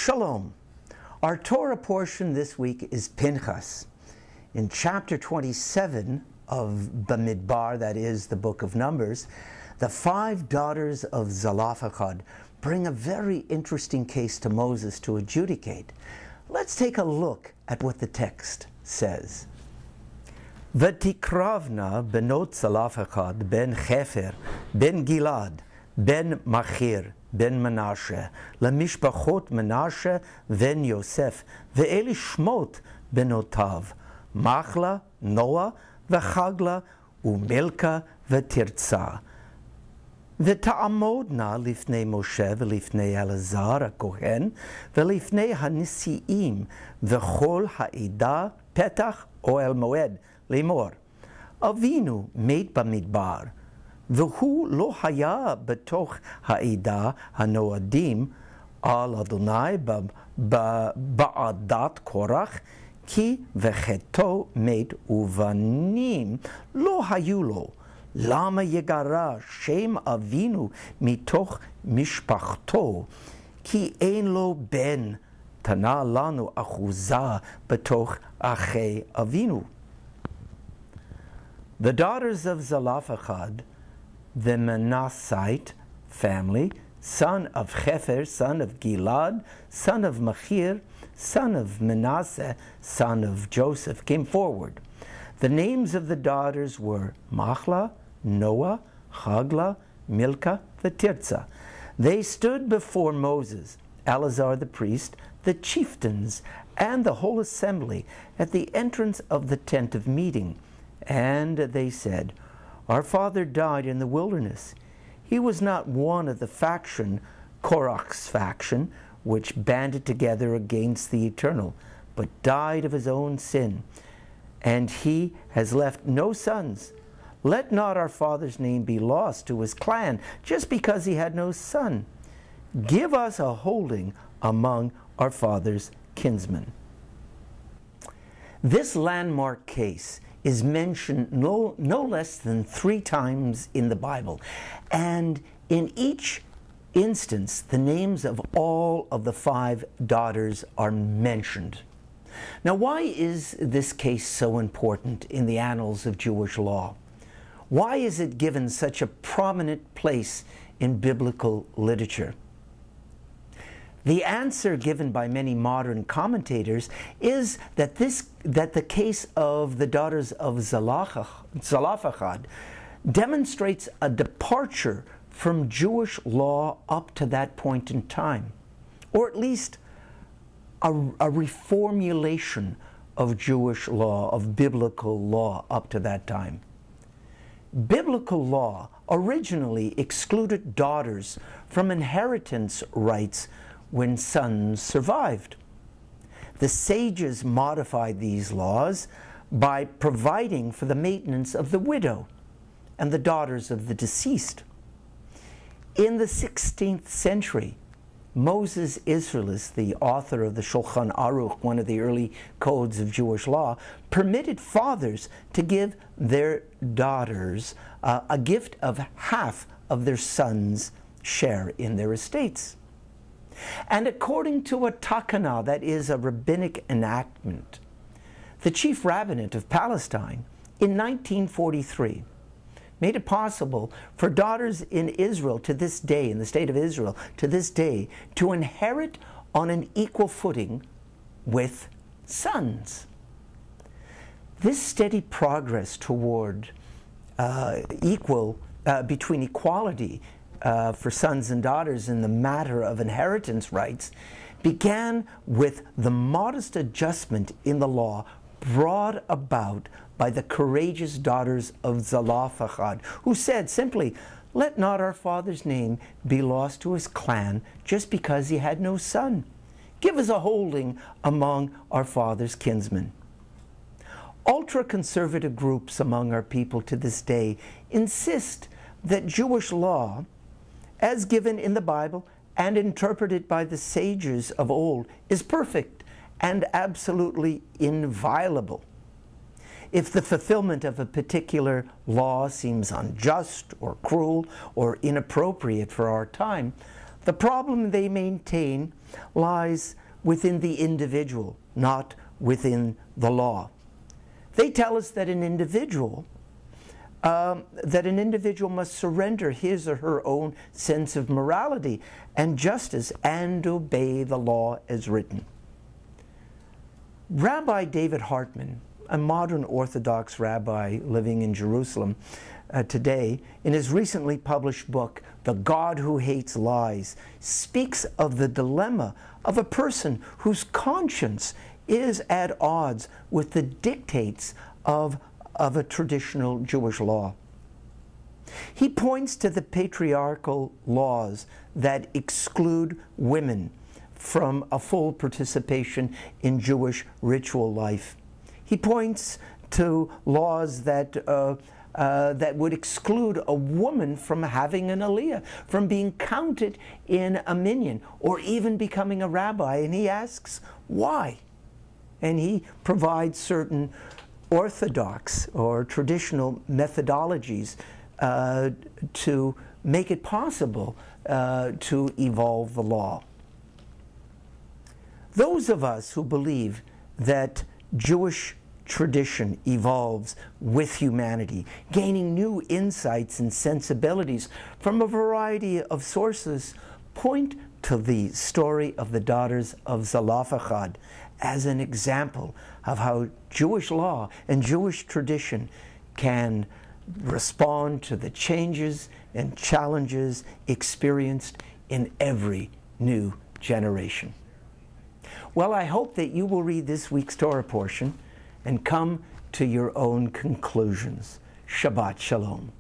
Shalom. Our Torah portion this week is Pinchas. In chapter 27 of Bamidbar, that is the book of Numbers, the 5 daughters of Zelophehad bring a very interesting case to Moses to adjudicate. Let's take a look at what the text says. V'tikravna benot Zelophehad ben Chefer ben Gilad ben Machir ben Menashe lemishpachot Menashe ben Yosef ve'eli shmot benotav Machla, Noah, v'chagla u'milka v'tirtza v'ta'amodna lifnei Moshe v'lifnei Elazar HaKohen v'lifnei hanisiim v'chol ha'ida petach oel moed limor Avinu meit bamidbar v'hu lo haya betoch ha'ida hanoadim al Adonai ba'adat Korach ki v'cheto meit uvanim lo hayu lo lama yegara shem avinu mitoch mishpachto ki ein lo ben tana lanu achuza betoch achei avinu. The daughters of Zelophehad, the Manassite family, son of Chefer, son of Gilad, son of Machir, son of Manasseh, son of Joseph, came forward. The names of the daughters were Machla, Noah, Chagla, Milka, V'tirtza. They stood before Moses, Eleazar the priest, the chieftains, and the whole assembly at the entrance of the tent of meeting. And they said, "Our father died in the wilderness. He was not one of the faction, Korach's faction, which banded together against the Eternal, but died of his own sin. And he has left no sons. Let not our father's name be lost to his clan, just because he had no son. Give us a holding among our father's kinsmen." This landmark case is mentioned no less than 3 times in the Bible. And in each instance, the names of all of the 5 daughters are mentioned. Now, why is this case so important in the annals of Jewish law? Why is it given such a prominent place in biblical literature? The answer given by many modern commentators is that the case of the daughters of Zelophehad demonstrates a departure from Jewish law up to that point in time, or at least a reformulation of Jewish law, of biblical law up to that time. Biblical law originally excluded daughters from inheritance rights when sons survived. The sages modified these laws by providing for the maintenance of the widow and the daughters of the deceased. In the 16th century, Moses Israelis, the author of the Shulchan Aruch, one of the early codes of Jewish law, permitted fathers to give their daughters a gift of half of their sons' share in their estates. And according to a takana, that is a rabbinic enactment, the chief rabbinate of Palestine in 1943 made it possible for daughters in Israel to this day, in the state of Israel to this day, to inherit on an equal footing with sons. This steady progress toward between equality for sons and daughters in the matter of inheritance rights began with the modest adjustment in the law brought about by the courageous daughters of Zelophehad, who said simply, "Let not our father's name be lost to his clan just because he had no son. Give us a holding among our father's kinsmen." Ultra-conservative groups among our people to this day insist that Jewish law, as given in the Bible and interpreted by the sages of old, is perfect and absolutely inviolable. If the fulfillment of a particular law seems unjust or cruel or inappropriate for our time, The problem, they maintain, lies within the individual, not within the law. They tell us that an individual must surrender his or her own sense of morality and justice and obey the law as written. Rabbi David Hartman, a modern Orthodox rabbi living in Jerusalem today, in his recently published book, The God Who Hates Lies, speaks of the dilemma of a person whose conscience is at odds with the dictates of a traditional Jewish law. He points to the patriarchal laws that exclude women from a full participation in Jewish ritual life. He points to laws that would exclude a woman from having an aliyah, from being counted in a minyan, or even becoming a rabbi, and he asks why. And he provides certain orthodox or traditional methodologies to make it possible to evolve the law. Those of us who believe that Jewish tradition evolves with humanity, gaining new insights and sensibilities from a variety of sources, point to the story of the daughters of Zelophehad as an example of how Jewish law and Jewish tradition can respond to the changes and challenges experienced in every new generation. Well, I hope that you will read this week's Torah portion and come to your own conclusions. Shabbat Shalom.